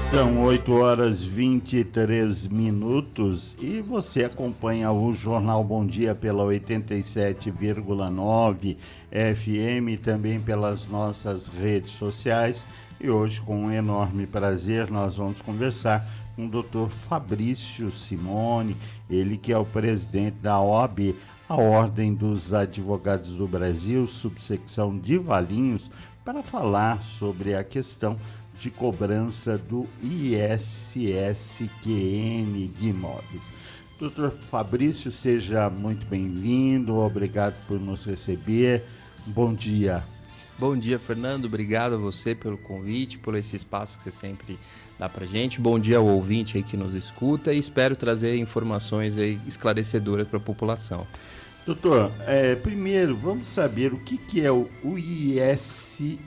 São 8 horas 23 minutos e você acompanha o Jornal Bom Dia pela 87,9 FM e também pelas nossas redes sociais. E hoje, com um enorme prazer, nós vamos conversar com o Dr. Fabrício Simone, ele que é o presidente da OAB, a Ordem dos Advogados do Brasil, subsecção de Valinhos, para falar sobre a questão de cobrança do ISSQN de imóveis. Doutor Fabrício, seja muito bem-vindo, obrigado por nos receber. Bom dia. Bom dia, Fernando. Obrigado a você pelo convite, por esse espaço que você sempre dá pra gente. Bom dia ao ouvinte aí que nos escuta e espero trazer informações aí esclarecedoras para a população. Doutor, primeiro vamos saber o que é o ISSQN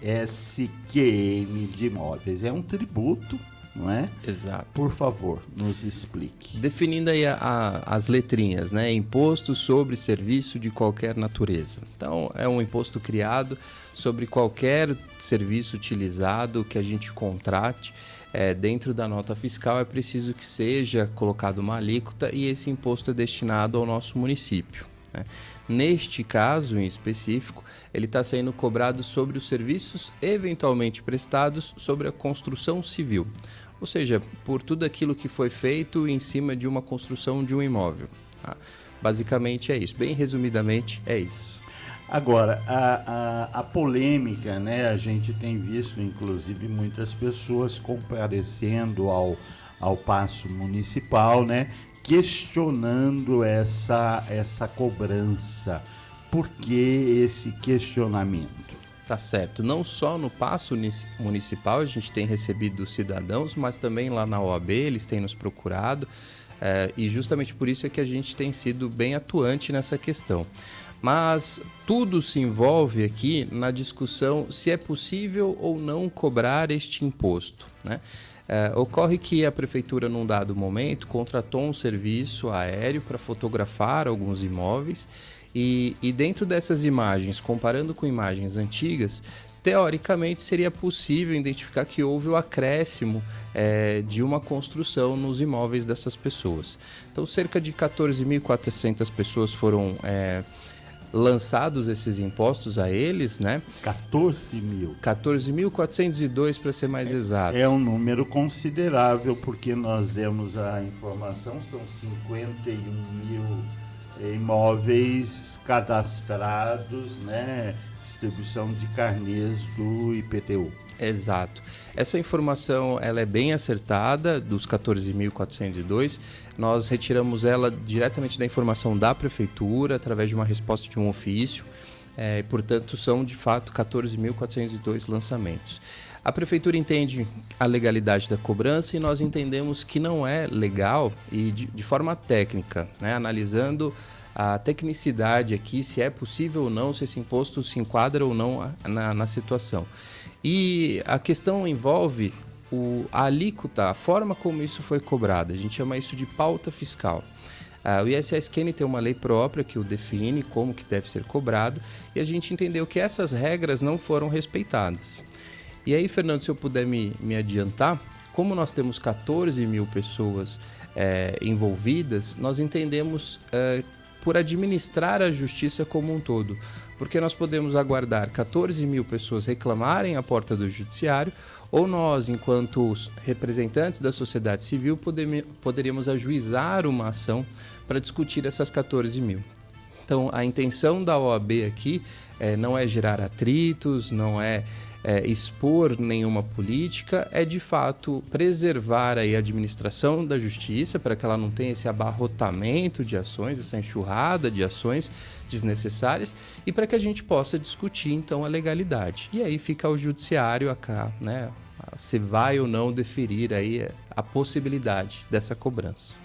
de imóveis. É um tributo, não é? Exato. Por favor, nos explique. Definindo aí as letrinhas, né? Imposto sobre serviço de qualquer natureza. Então, é um imposto criado sobre qualquer serviço utilizado que a gente contrate. Dentro da nota fiscal é preciso que seja colocado uma alíquota e esse imposto é destinado ao nosso município. Neste caso em específico, ele está sendo cobrado sobre os serviços eventualmente prestados sobre a construção civil, ou seja, por tudo aquilo que foi feito em cima de uma construção de um imóvel. Basicamente é isso, bem resumidamente é isso. Agora, a polêmica, né? A gente tem visto, inclusive, muitas pessoas comparecendo ao Paço Municipal, né? Questionando essa cobrança. Por que esse questionamento? Tá certo. Não só no Paço Municipal a gente tem recebido cidadãos, mas também lá na OAB eles têm nos procurado e justamente por isso é que a gente tem sido bem atuante nessa questão. Mas tudo se envolve aqui na discussão se é possível ou não cobrar este imposto, né? Ocorre que a prefeitura, num dado momento, contratou um serviço aéreo para fotografar alguns imóveis e dentro dessas imagens, comparando com imagens antigas, teoricamente seria possível identificar que houve o acréscimo de uma construção nos imóveis dessas pessoas. Então, cerca de 14.400 pessoas foram lançados esses impostos a eles, né? 14 mil. 14.402 para ser mais exato. É um número considerável, porque nós demos a informação, são 51 mil imóveis cadastrados, né? Distribuição de carnês do IPTU. Exato. Essa informação ela é bem acertada, dos 14.402. Nós retiramos ela diretamente da informação da prefeitura, através de uma resposta de um ofício. Portanto, são de fato 14.402 lançamentos. A prefeitura entende a legalidade da cobrança e nós entendemos que não é legal e de forma técnica, né? Analisando a tecnicidade aqui, se é possível ou não, se esse imposto se enquadra ou não na situação. E a questão envolve a alíquota, a forma como isso foi cobrado. A gente chama isso de pauta fiscal. O ISSQN tem uma lei própria que o define como que deve ser cobrado e a gente entendeu que essas regras não foram respeitadas. E aí, Fernando, se eu puder me adiantar, como nós temos 14 mil pessoas envolvidas, nós entendemos por administrar a justiça como um todo, porque nós podemos aguardar 14 mil pessoas reclamarem à porta do judiciário, ou nós, enquanto representantes da sociedade civil, poderíamos ajuizar uma ação para discutir essas 14 mil. Então, a intenção da OAB aqui não é gerar atritos, não é expor nenhuma política, é de fato preservar aí a administração da justiça para que ela não tenha esse abarrotamento de ações, essa enxurrada de ações desnecessárias e para que a gente possa discutir então a legalidade. E aí fica ao judiciário né, se vai ou não deferir aí a possibilidade dessa cobrança.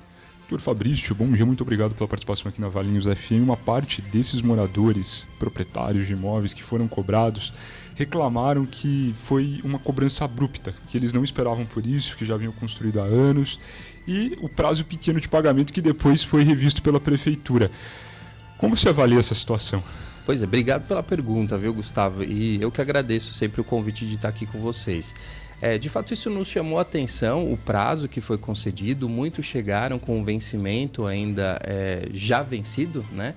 Doutor Fabrício, bom dia, muito obrigado pela participação aqui na Valinhos FM. Uma parte desses moradores, proprietários de imóveis que foram cobrados, reclamaram que foi uma cobrança abrupta, que eles não esperavam por isso, que já haviam construído há anos, e o prazo pequeno de pagamento que depois foi revisto pela prefeitura. Como você avalia essa situação? Pois é, obrigado pela pergunta, viu, Gustavo? E eu que agradeço sempre o convite de estar aqui com vocês. De fato, isso nos chamou a atenção, o prazo que foi concedido, muitos chegaram com o vencimento ainda já vencido, né?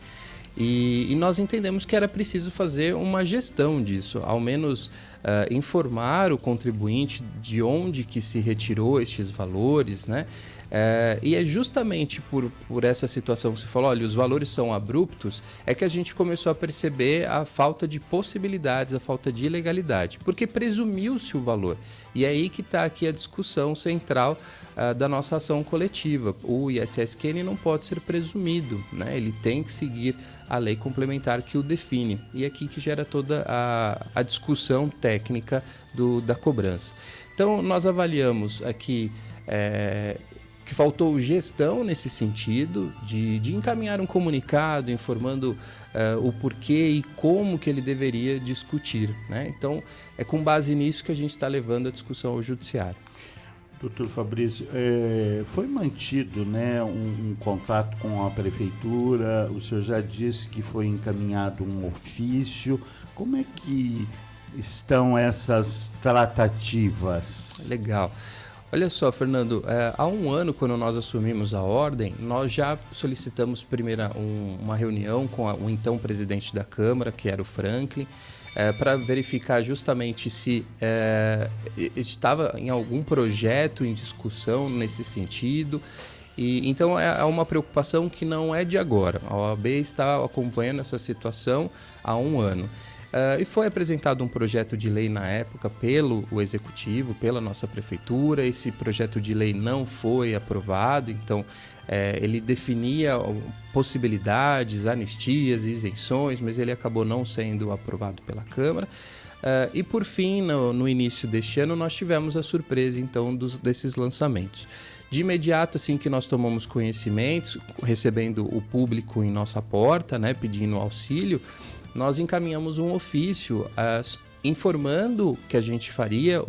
E nós entendemos que era preciso fazer uma gestão disso, ao menos informar o contribuinte de onde que se retirou estes valores, né? E é justamente por essa situação que você falou, olha, os valores são abruptos, é que a gente começou a perceber a falta de possibilidades, a falta de ilegalidade, porque presumiu-se o valor. E é aí que está aqui a discussão central da nossa ação coletiva. O ISSQN não pode ser presumido, né? Ele tem que seguir a lei complementar que o define. E é aqui que gera toda a discussão técnica da cobrança. Então, nós avaliamos aqui que faltou gestão nesse sentido, de encaminhar um comunicado informando o porquê e como que ele deveria discutir, né? Então, é com base nisso que a gente está levando a discussão ao judiciário. Doutor Fabrício, foi mantido, né, um contato com a prefeitura, o senhor já disse que foi encaminhado um ofício. Como é que estão essas tratativas? Legal. Olha só, Fernando, há um ano, quando nós assumimos a ordem, nós já solicitamos primeiro uma reunião com o então presidente da Câmara, que era o Franklin, para verificar justamente se estava em algum projeto em discussão nesse sentido. E, então, é uma preocupação que não é de agora. A OAB está acompanhando essa situação há um ano. E foi apresentado um projeto de lei na época pelo Executivo, pela nossa Prefeitura. Esse projeto de lei não foi aprovado, então ele definia possibilidades, anistias, isenções, mas ele acabou não sendo aprovado pela Câmara. E por fim, no início deste ano, nós tivemos a surpresa então desses lançamentos. De imediato, assim que nós tomamos conhecimento, recebendo o público em nossa porta, né, pedindo auxílio, nós encaminhamos um ofício informando que a gente faria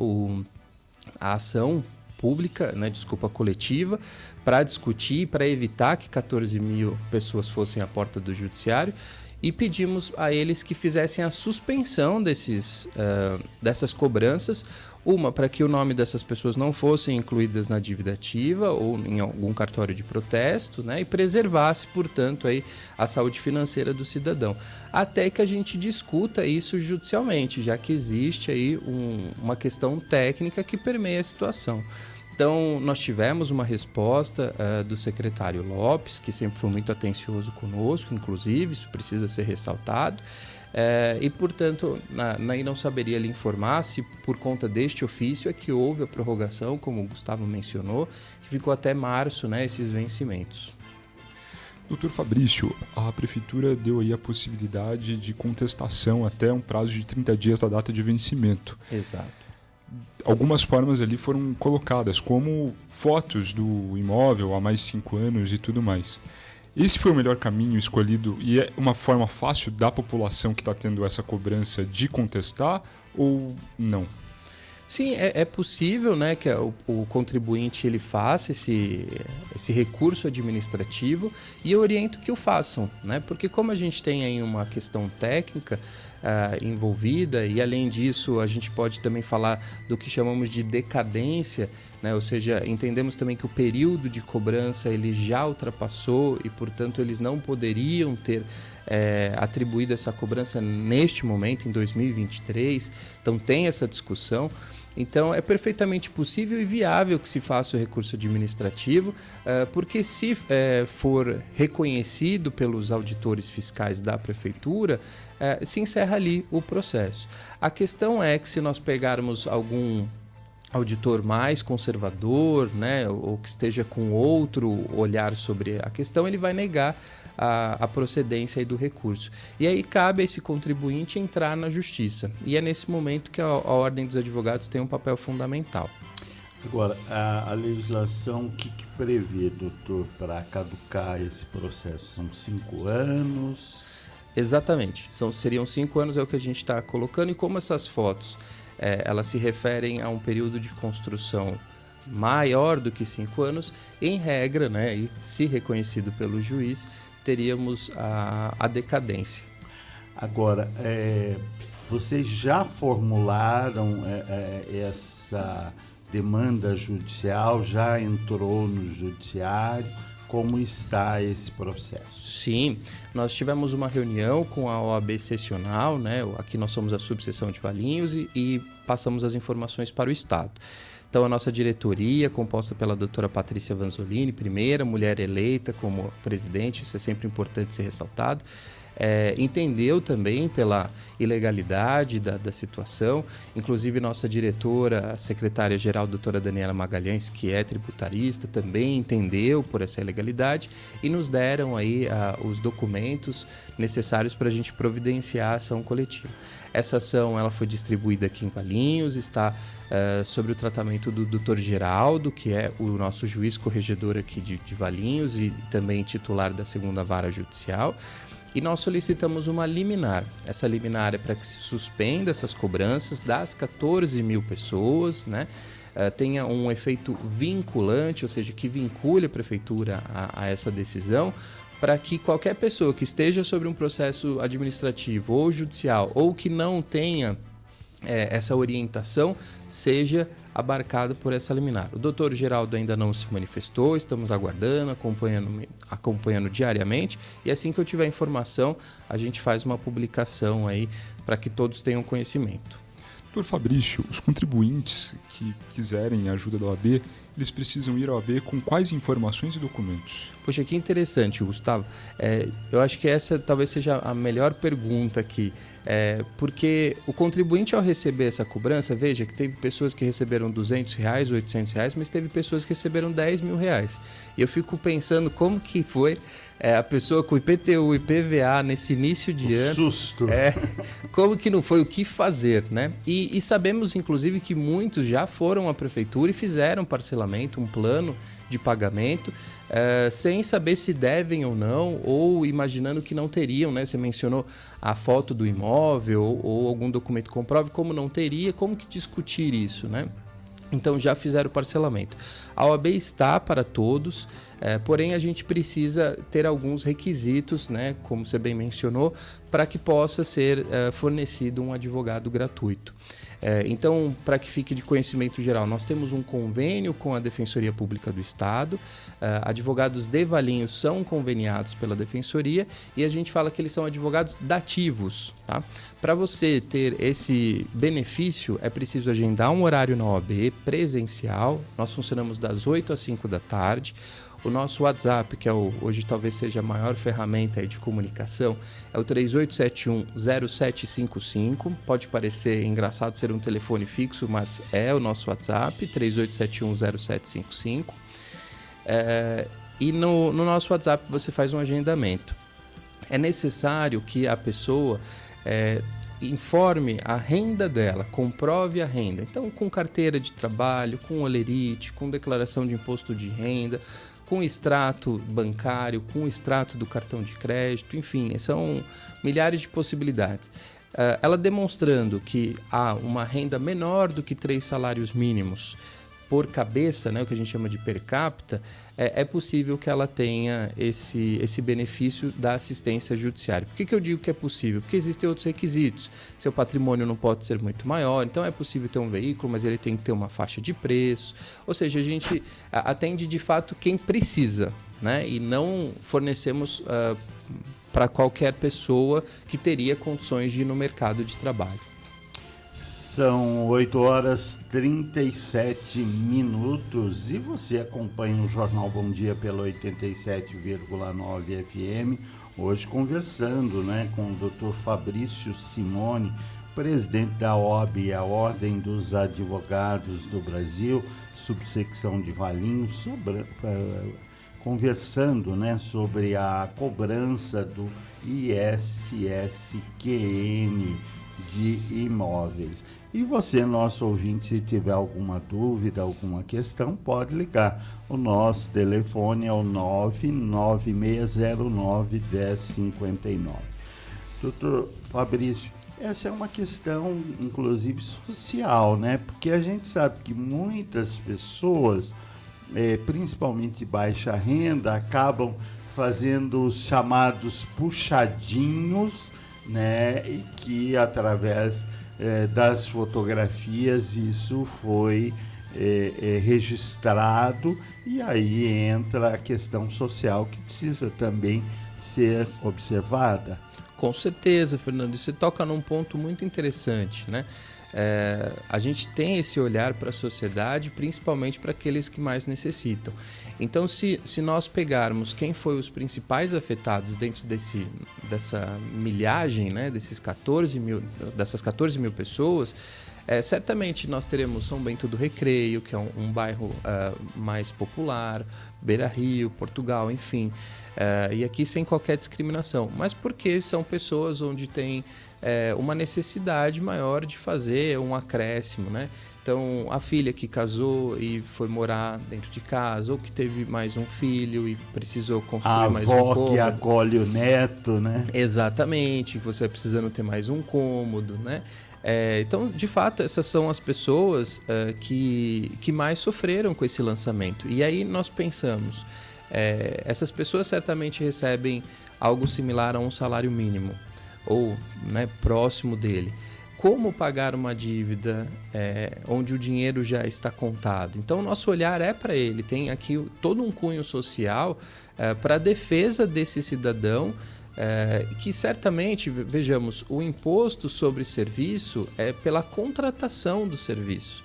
a ação pública, né, coletiva, para discutir, para evitar que 14 mil pessoas fossem à porta do judiciário, e pedimos a eles que fizessem a suspensão dessas cobranças, uma, para que o nome dessas pessoas não fossem incluídas na dívida ativa ou em algum cartório de protesto, né, e preservasse, portanto, aí, a saúde financeira do cidadão. Até que a gente discuta isso judicialmente, já que existe aí uma questão técnica que permeia a situação. Então, nós tivemos uma resposta do secretário Lopes, que sempre foi muito atencioso conosco, inclusive, isso precisa ser ressaltado. E, portanto, não saberia lhe informar se por conta deste ofício é que houve a prorrogação, como o Gustavo mencionou, que ficou até março, né, esses vencimentos. Doutor Fabrício, a Prefeitura deu aí a possibilidade de contestação até um prazo de 30 dias da data de vencimento. Exato. Algumas formas ali foram colocadas, como fotos do imóvel há mais de 5 anos e tudo mais. Esse foi o melhor caminho escolhido e é uma forma fácil da população que está tendo essa cobrança de contestar ou não? Sim, é possível, né, que o contribuinte ele faça esse recurso administrativo, e eu oriento que o façam, né, porque como a gente tem aí uma questão técnica envolvida, e além disso a gente pode também falar do que chamamos de decadência, né, ou seja, entendemos também que o período de cobrança ele já ultrapassou e, portanto, eles não poderiam ter atribuído essa cobrança neste momento, em 2023, então tem essa discussão. Então, é perfeitamente possível e viável que se faça o recurso administrativo, porque se for reconhecido pelos auditores fiscais da Prefeitura, se encerra ali o processo. A questão é que se nós pegarmos algum auditor mais conservador, né, ou que esteja com outro olhar sobre a questão, ele vai negar a procedência aí do recurso. E aí cabe a esse contribuinte entrar na justiça. E é nesse momento que a Ordem dos Advogados tem um papel fundamental. Agora, a legislação, o que prevê, doutor, para caducar esse processo? São 5 anos? Exatamente. Seriam 5 anos, é o que a gente está colocando. E como essas fotos elas se referem a um período de construção maior do que 5 anos, em regra, né, e se reconhecido pelo juiz, teríamos a decadência. Agora, vocês já formularam essa demanda judicial, já entrou no judiciário? Como está esse processo? Sim, nós tivemos uma reunião com a OAB Seccional, né? Aqui nós somos a subseção de Valinhos e passamos as informações para o Estado. Então, a nossa diretoria, composta pela doutora Patrícia Vanzolini, primeira mulher eleita como presidente, isso é sempre importante ser ressaltado, entendeu também pela ilegalidade da situação. Inclusive, nossa diretora, a secretária-geral, doutora Daniela Magalhães, que é tributarista, também entendeu por essa ilegalidade e nos deram aí os documentos necessários para a gente providenciar a ação coletiva. Essa ação ela foi distribuída aqui em Valinhos, está sobre o tratamento do Dr. Geraldo, que é o nosso juiz corregedor aqui de Valinhos e também titular da 2ª Vara Judicial. E nós solicitamos uma liminar. Essa liminar é para que se suspenda essas cobranças das 14 mil pessoas, né? Tenha um efeito vinculante, ou seja, que vincule a prefeitura a essa decisão, para que qualquer pessoa que esteja sobre um processo administrativo ou judicial ou que não tenha essa orientação seja abarcado por essa liminar. O doutor Geraldo ainda não se manifestou, estamos aguardando, acompanhando diariamente, e assim que eu tiver informação, a gente faz uma publicação aí para que todos tenham conhecimento. Doutor Fabrício, os contribuintes que quiserem a ajuda da OAB, eles precisam ir à OAB com quais informações e documentos? Poxa, que interessante, Gustavo. Eu acho que essa talvez seja a melhor pergunta aqui, porque o contribuinte, ao receber essa cobrança, veja que teve pessoas que receberam R$200, R$800, mas teve pessoas que receberam R$10 mil. E eu fico pensando como que foi a pessoa com IPTU, IPVA nesse início de ano. Susto! Como que não foi, o que fazer, né? E sabemos, inclusive, que muitos já foram à prefeitura e fizeram parcelamento, um plano de pagamento, sem saber se devem ou não, ou imaginando que não teriam, né? Você mencionou a foto do imóvel ou algum documento que comprove, como não teria, como que discutir isso, né? Então já fizeram o parcelamento. A OAB está para todos, porém a gente precisa ter alguns requisitos, né, como você bem mencionou, para que possa ser fornecido um advogado gratuito. Então, para que fique de conhecimento geral, nós temos um convênio com a Defensoria Pública do Estado, advogados de Valinhos são conveniados pela Defensoria e a gente fala que eles são advogados dativos, tá? Para você ter esse benefício, é preciso agendar um horário na OAB presencial, nós funcionamos das 8 às 5 da tarde. O nosso WhatsApp, que hoje talvez seja a maior ferramenta aí de comunicação, é o 3871-0755. Pode parecer engraçado ser um telefone fixo, mas é o nosso WhatsApp, 3871-0755. E no nosso WhatsApp você faz um agendamento. É necessário que a pessoa informe a renda dela, comprove a renda. Então, com carteira de trabalho, com holerite, com declaração de imposto de renda, com extrato bancário, com extrato do cartão de crédito, enfim, são milhares de possibilidades. Ela demonstrando que há uma renda menor do que 3 salários mínimos por cabeça, né, o que a gente chama de per capita, é possível que ela tenha esse benefício da assistência judiciária. Por que eu digo que é possível? Porque existem outros requisitos. Seu patrimônio não pode ser muito maior, então é possível ter um veículo, mas ele tem que ter uma faixa de preço. Ou seja, a gente atende de fato quem precisa, né, e não fornecemos para qualquer pessoa que teria condições de ir no mercado de trabalho. São 8h37 e você acompanha o Jornal Bom Dia pela 87,9 FM, hoje conversando, né, com o Dr. Fabrício Simone, presidente da OAB, a Ordem dos Advogados do Brasil, subsecção de Valinhos, conversando, né, sobre a cobrança do ISSQN de imóveis. E você, nosso ouvinte, se tiver alguma dúvida, alguma questão, pode ligar. O nosso telefone é o 99609-1059. Doutor Fabrício, essa é uma questão, inclusive, social, né? Porque a gente sabe que muitas pessoas, principalmente de baixa renda, acabam fazendo os chamados puxadinhos, né? E que através das fotografias isso foi registrado, e aí entra a questão social que precisa também ser observada. Com certeza, Fernando. Você toca num ponto muito interessante, né? A gente tem esse olhar para a sociedade, principalmente para aqueles que mais necessitam. Então, se nós pegarmos quem foi os principais afetados dentro dessa milhagem, né, dessas 14 mil pessoas, certamente nós teremos São Bento do Recreio, que é um bairro mais popular, Beira-Rio, Portugal, enfim. E aqui sem qualquer discriminação, mas porque são pessoas onde tem uma necessidade maior de fazer um acréscimo, né? Então, a filha que casou e foi morar dentro de casa, ou que teve mais um filho e precisou construir mais um cômodo. A avó que acolhe o neto, né? Exatamente, você vai precisando ter mais um cômodo, né? Então, de fato, essas são as pessoas que mais sofreram com esse lançamento. E aí nós pensamos, essas pessoas certamente recebem algo similar a um salário mínimo, ou, né, próximo dele. Como pagar uma dívida onde o dinheiro já está contado? Então, o nosso olhar é para ele. Tem aqui todo um cunho social para a defesa desse cidadão, que certamente, vejamos, o imposto sobre serviço é pela contratação do serviço.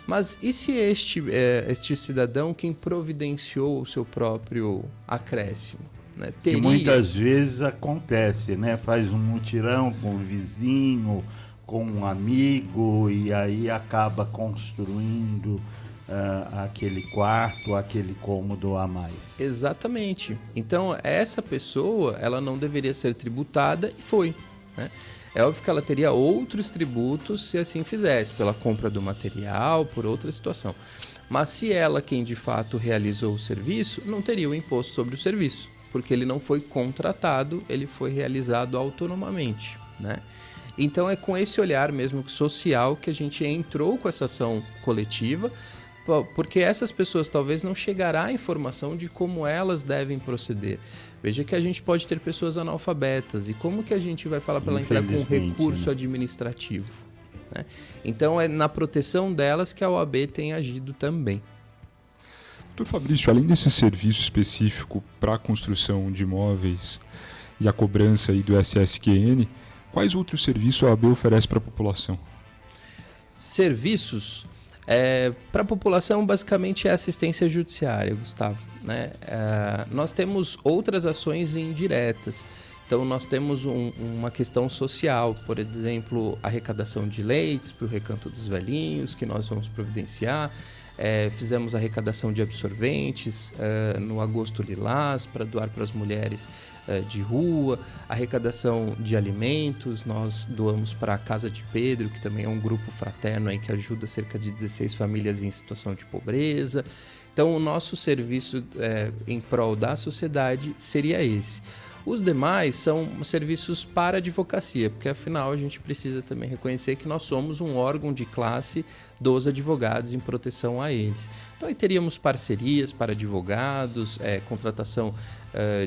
Mas e se este cidadão quem providenciou o seu próprio acréscimo? Né? Que muitas vezes acontece, né? Faz um mutirão com o vizinho, com um amigo, e aí acaba construindo aquele quarto, aquele cômodo a mais. Exatamente. Então, essa pessoa, ela não deveria ser tributada e foi, né? É óbvio que ela teria outros tributos se assim fizesse, pela compra do material, por outra situação. Mas se ela, quem de fato realizou o serviço, não teria o imposto sobre o serviço, porque ele não foi contratado, ele foi realizado autonomamente, né? Então é com esse olhar mesmo social que a gente entrou com essa ação coletiva, porque essas pessoas talvez não chegará a informação de como elas devem proceder. Veja que a gente pode ter pessoas analfabetas, e como que a gente vai falar para ela entrar com recurso administrativo, né? Então é na proteção delas que a OAB tem agido também. Doutor Fabrício, além desse serviço específico para a construção de imóveis e a cobrança aí do SSQN, quais outros serviços a OAB oferece para a população? Serviços para a população, basicamente, é assistência judiciária, Gustavo, né? Nós temos outras ações indiretas. Então, nós temos uma questão social, por exemplo, arrecadação de leites para o Recanto dos Velhinhos, que nós vamos providenciar. Fizemos arrecadação de absorventes no Agosto Lilás para doar para as mulheres de rua, arrecadação de alimentos, nós doamos para a Casa de Pedro, que também é um grupo fraterno aí que ajuda cerca de 16 famílias em situação de pobreza. Então, o nosso serviço em prol da sociedade seria esse. Os demais são serviços para advocacia, porque afinal a gente precisa também reconhecer que nós somos um órgão de classe dos advogados em proteção a eles. Então aí teríamos parcerias para advogados, contratação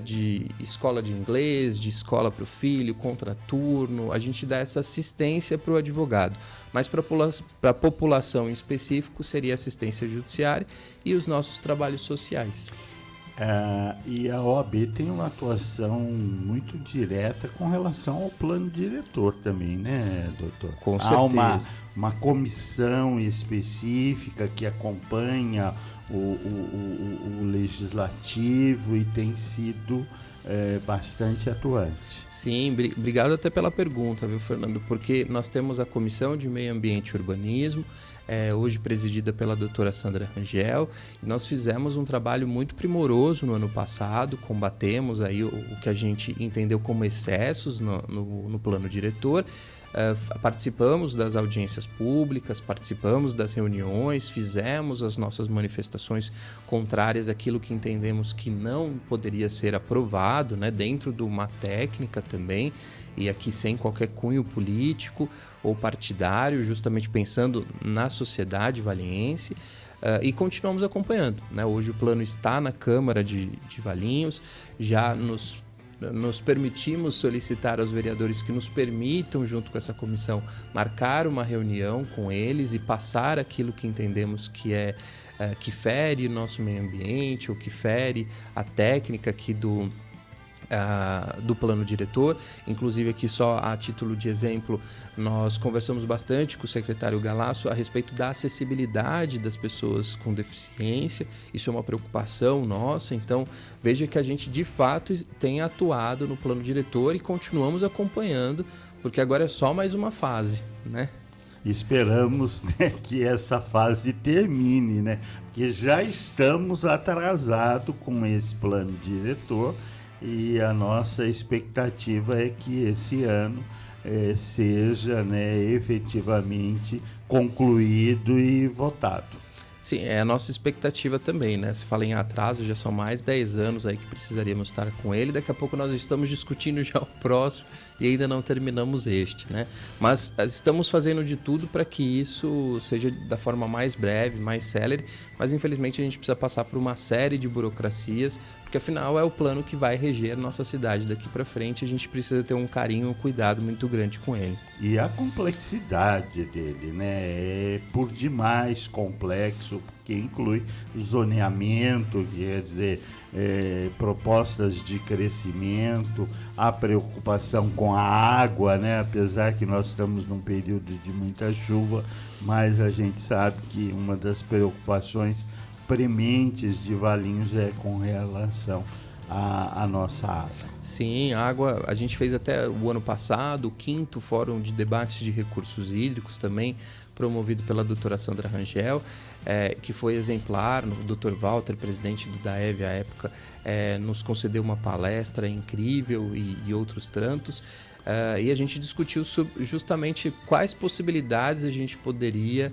de escola de inglês, de escola para o filho, contraturno, a gente dá essa assistência para o advogado. Mas para a população em específico seria assistência judiciária e os nossos trabalhos sociais. E a OAB tem uma atuação muito direta com relação ao plano diretor também, né, doutor? Com certeza. Há uma comissão específica que acompanha o legislativo e tem sido bastante atuante. Sim, obrigado até pela pergunta, viu, Fernando? Porque nós temos a Comissão de Meio Ambiente e Urbanismo, hoje presidida pela doutora Sandra Rangel, e nós fizemos um trabalho muito primoroso no ano passado, combatemos aí o que a gente entendeu como excessos no plano diretor, participamos das audiências públicas, participamos das reuniões, fizemos as nossas manifestações contrárias àquilo que entendemos que não poderia ser aprovado, né, dentro de uma técnica também, e aqui sem qualquer cunho político ou partidário, justamente pensando na sociedade valiense, e continuamos acompanhando, né? Hoje o plano está na Câmara de Valinhos, já nos nos permitimos solicitar aos vereadores que nos permitam, junto com essa comissão, marcar uma reunião com eles e passar aquilo que entendemos que fere o nosso meio ambiente ou que fere a técnica aqui do plano diretor. Inclusive aqui só a título de exemplo, nós conversamos bastante com o secretário Galasso a respeito da acessibilidade das pessoas com deficiência. Isso é uma preocupação nossa, então veja que a gente de fato tem atuado no plano diretor e continuamos acompanhando, porque agora é só mais uma fase, né? Esperamos, né, que essa fase termine, né? Porque já estamos atrasados com esse plano diretor. E a nossa expectativa é que esse ano seja, né, efetivamente concluído e votado. Sim, é a nossa expectativa também, né? Se fala em atraso, já são mais 10 anos aí que precisaríamos estar com ele. Daqui a pouco nós estamos discutindo já o próximo e ainda não terminamos este, né? Mas estamos fazendo de tudo para que isso seja da forma mais breve, mais célere, mas infelizmente a gente precisa passar por uma série de burocracias, porque afinal é o plano que vai reger a nossa cidade daqui para frente. A gente precisa ter um carinho, um cuidado muito grande com ele. E a complexidade dele, né, é por demais complexo, porque inclui zoneamento, quer dizer, propostas de crescimento, a preocupação com a água, né, apesar que nós estamos num período de muita chuva, mas a gente sabe que uma das preocupações prementes de Valinhos é com relação à nossa água. Sim, água, a gente fez até o ano passado o 5º Fórum de Debates de Recursos Hídricos, também promovido pela doutora Sandra Rangel, que foi exemplar. O doutor Walter, presidente do DAEV à época, nos concedeu uma palestra incrível e outros tantos. E a gente discutiu justamente quais possibilidades a gente poderia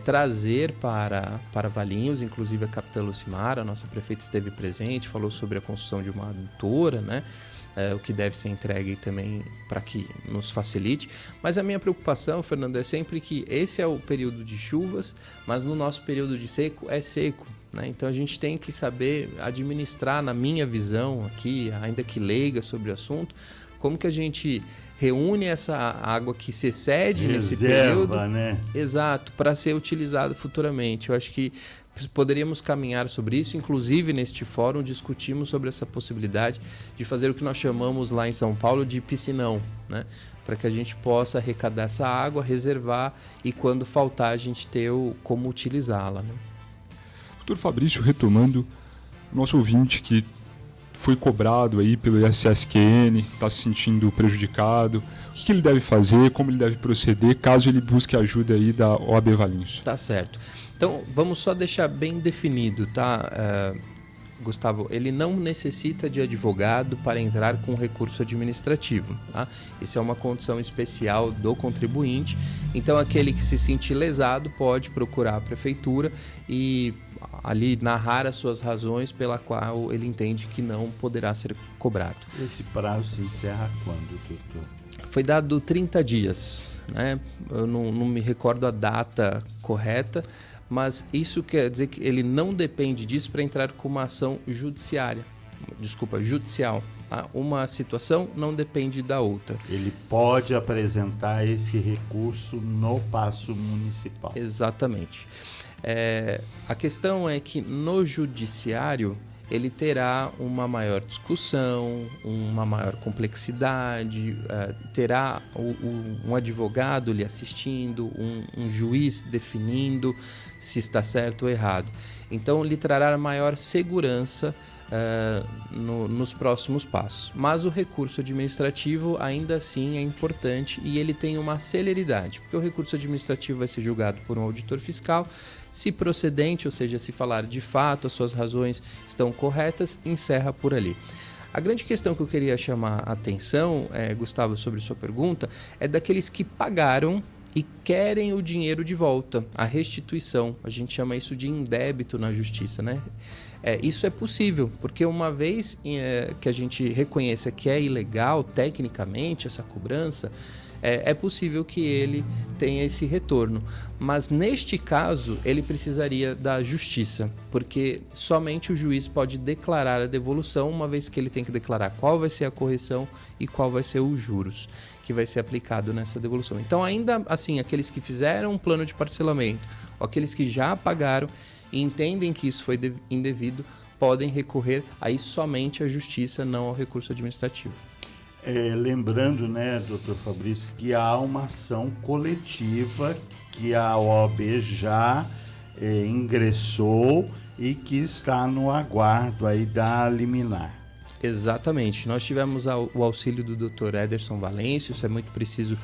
trazer para Valinhos. Inclusive a capitã Lucimara, a nossa prefeita, esteve presente, falou sobre a construção de uma adutora, né? O que deve ser entregue também para que nos facilite. Mas a minha preocupação, Fernando, é sempre que esse é o período de chuvas, mas no nosso período de seco é seco, né? Então a gente tem que saber administrar, na minha visão aqui, ainda que leiga sobre o assunto, como que a gente reúne essa água que se excede nesse período, né? Exato, para ser utilizado futuramente. Eu acho que poderíamos caminhar sobre isso. Inclusive, neste fórum, discutimos sobre essa possibilidade de fazer o que nós chamamos lá em São Paulo de piscinão, né? Para que a gente possa arrecadar essa água, reservar e, quando faltar, a gente ter como utilizá-la, né? Doutor Fabrício, retomando, nosso ouvinte que foi cobrado aí pelo ISSQN, está se sentindo prejudicado, o que ele deve fazer, como ele deve proceder, caso ele busque ajuda aí da OAB Valinhos? Tá certo. Então, vamos só deixar bem definido, tá, Gustavo? Ele não necessita de advogado para entrar com recurso administrativo, tá? Isso é uma condição especial do contribuinte. Então, aquele que se sentir lesado pode procurar a prefeitura e ali narrar as suas razões pela qual ele entende que não poderá ser cobrado. Esse prazo se encerra quando, doutor? Foi dado 30 dias, né? Eu não me recordo a data correta, mas isso quer dizer que ele não depende disso para entrar com uma ação judicial. Tá? Uma situação não depende da outra. Ele pode apresentar esse recurso no Paço Municipal. Exatamente. A questão é que no judiciário ele terá uma maior discussão, uma maior complexidade, terá um advogado lhe assistindo, um juiz definindo se está certo ou errado. Então, lhe trará maior segurança nos próximos passos. Mas o recurso administrativo ainda assim é importante e ele tem uma celeridade, porque o recurso administrativo vai ser julgado por um auditor fiscal. Se procedente, ou seja, se falar de fato, as suas razões estão corretas, encerra por ali. A grande questão que eu queria chamar a atenção, Gustavo, sobre sua pergunta, é daqueles que pagaram e querem o dinheiro de volta, a restituição. A gente chama isso de indébito na justiça, né? Isso é possível, porque uma vez que a gente reconheça que é ilegal tecnicamente essa cobrança, é possível que ele tenha esse retorno. Mas neste caso, ele precisaria da justiça, porque somente o juiz pode declarar a devolução, uma vez que ele tem que declarar qual vai ser a correção e qual vai ser os juros que vai ser aplicado nessa devolução. Então, ainda assim, aqueles que fizeram um plano de parcelamento, ou aqueles que já pagaram e entendem que isso foi indevido, podem recorrer aí somente à justiça, não ao recurso administrativo. Lembrando, né, doutor Fabrício, que há uma ação coletiva que a OAB já ingressou e que está no aguardo aí da liminar. Exatamente. Nós tivemos o auxílio do Dr. Ederson Valêncio, isso é muito preciso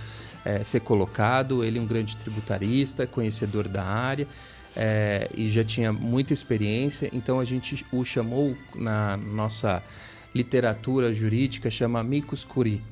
ser colocado. Ele é um grande tributarista, conhecedor da área e já tinha muita experiência, então a gente o chamou na nossa literatura jurídica, chama amicus curiae.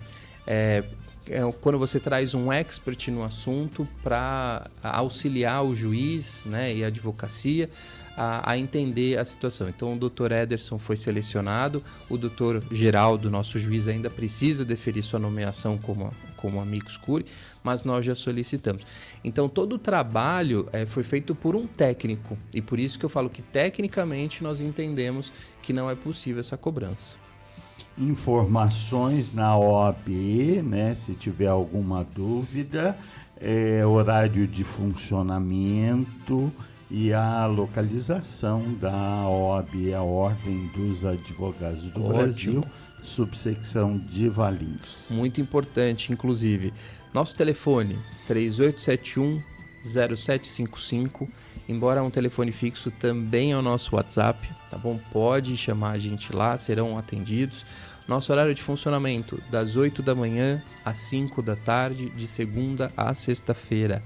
Quando você traz um expert no assunto para auxiliar o juiz, né, e a advocacia a entender a situação. Então o Dr. Ederson foi selecionado, o Dr. Geraldo, nosso juiz, ainda precisa deferir sua nomeação como amicus curiae, mas nós já solicitamos. Então todo o trabalho foi feito por um técnico, e por isso que eu falo que tecnicamente nós entendemos que não é possível essa cobrança. Informações na OAB, né, se tiver alguma dúvida, horário de funcionamento e a localização da OAB, a Ordem dos Advogados do Brasil, subsecção de Valinhos. Muito importante, inclusive. Nosso telefone, 3871-0755, embora um telefone fixo, também é o nosso WhatsApp, tá bom? Pode chamar a gente lá, serão atendidos. Nosso horário de funcionamento, das 8 da manhã às 5 da tarde, de segunda a sexta-feira.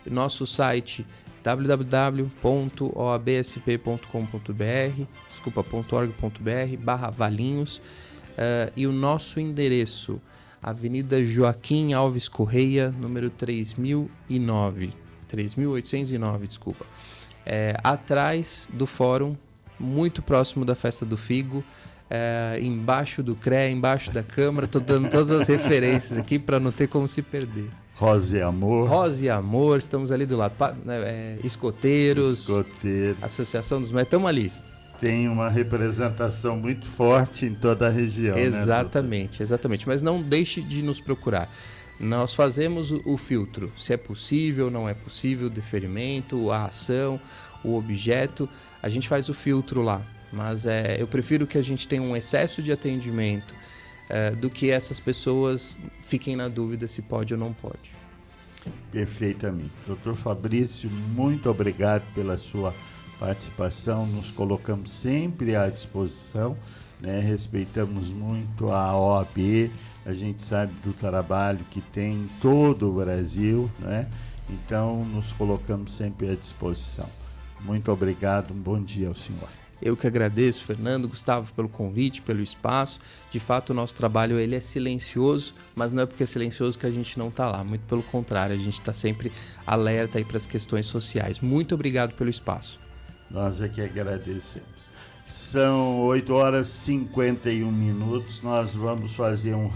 Nosso site, www.oabsp.com.br/org.br/Valinhos, e o nosso endereço, Avenida Joaquim Alves Correia, número 3809, desculpa. Atrás do fórum, muito próximo da Festa do Figo, embaixo do CREA, embaixo da Câmara. Estou dando todas as referências aqui para não ter como se perder. Rosa e Amor. Rosa e Amor, estamos ali do lado. Escoteiros, Associação dos Médicos, estamos ali. Tem uma representação muito forte em toda a região. Exatamente, né, exatamente. Mas não deixe de nos procurar. Nós fazemos o filtro, se é possível, não é possível, o deferimento, a ação, o objeto, a gente faz o filtro lá. Mas eu prefiro que a gente tenha um excesso de atendimento do que essas pessoas fiquem na dúvida se pode ou não pode. Perfeitamente. Doutor Fabrício, muito obrigado pela sua participação. Nos colocamos sempre à disposição, né? Respeitamos muito a OAB, a gente sabe do trabalho que tem em todo o Brasil, né? Então nos colocamos sempre à disposição. Muito obrigado, um bom dia ao senhor. Eu que agradeço, Fernando, Gustavo, pelo convite, pelo espaço. De fato, o nosso trabalho ele é silencioso, mas não é porque é silencioso que a gente não está lá. Muito pelo contrário, a gente está sempre alerta para as questões sociais. Muito obrigado pelo espaço. Nós é que agradecemos. São 8h51. Nós vamos fazer um